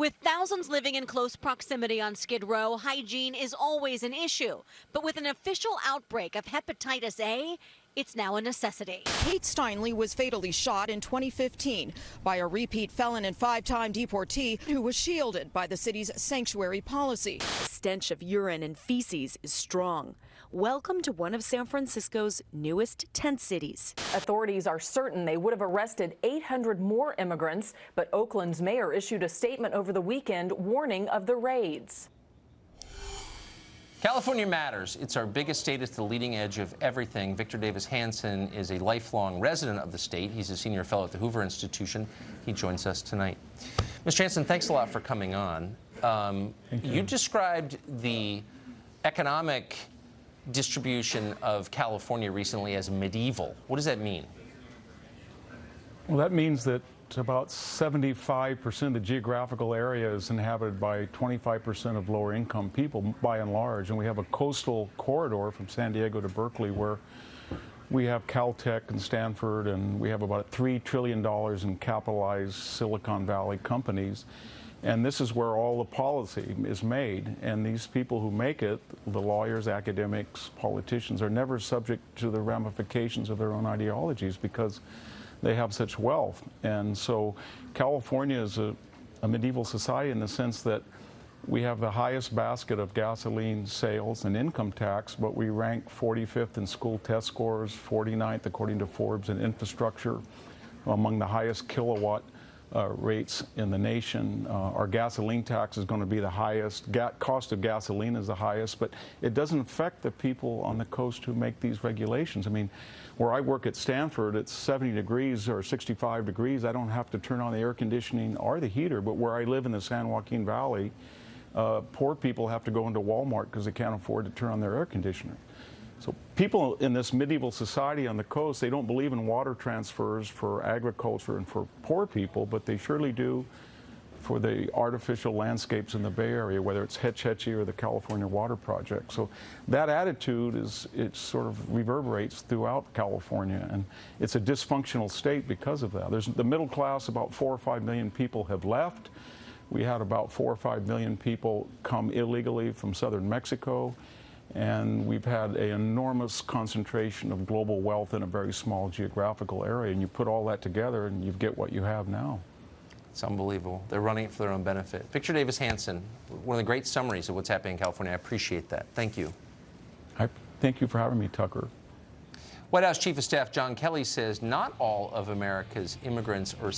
With thousands living in close proximity on Skid Row, hygiene is always an issue. But with an official outbreak of hepatitis A, it's now a necessity. Kate Steinle was fatally shot in 2015 by a repeat felon and 5-time deportee who was shielded by the city's sanctuary policy. The stench of urine and feces is strong. Welcome to one of San Francisco's newest tent cities. Authorities are certain they would have arrested 800 more immigrants, but Oakland's mayor issued a statement over the weekend warning of the raids. California matters. It's our biggest state. It's the leading edge of everything. Victor Davis Hanson is a lifelong resident of the state. He's a senior fellow at the Hoover Institution. He joins us tonight. Mr. Hanson, thanks a lot for coming on. You described the economic distribution of California recently as medieval. What does that mean? Well, that means that about 75% of the geographical area is inhabited by 25% of lower income people, by and large. And we have a coastal corridor from San Diego to Berkeley where we have Caltech and Stanford, and we have about $3 trillion in capitalized Silicon Valley companies. And this is where all the policy is made. And these people who make it, the lawyers, academics, politicians, are never subject to the ramifications of their own ideologies because they have such wealth. And so California is a medieval society in the sense that we have the highest basket of gasoline sales and income tax, but we rank 45th in school test scores, 49th according to Forbes in infrastructure, among the highest kilowatt rates in the nation. Our gasoline tax is going to be the highest. Cost of gasoline is the highest, but it doesn't affect the people on the coast who make these regulations. I mean, where I work at Stanford, it's 70 degrees or 65 degrees. I don't have to turn on the air conditioning or the heater, but where I live in the San Joaquin Valley, poor people have to go into Walmart because they can't afford to turn on their air conditioner. So people in this medieval society on the coast, they don't believe in water transfers for agriculture and for poor people, but they surely do for the artificial landscapes in the Bay Area, whether it's Hetch Hetchy or the California Water Project. So that attitude it sort of reverberates throughout California, and it's a dysfunctional state because of that. There's the middle class, about 4 or 5 million people have left. We had about 4 or 5 million people come illegally from southern Mexico. And we've had an enormous concentration of global wealth in a very small geographical area. And you put all that together and you get what you have now. It's unbelievable. They're running it for their own benefit. Victor Davis Hanson, one of the great summaries of what's happening in California. I appreciate that. Thank you. Thank you for having me, Tucker. White House Chief of Staff John Kelly says not all of America's immigrants are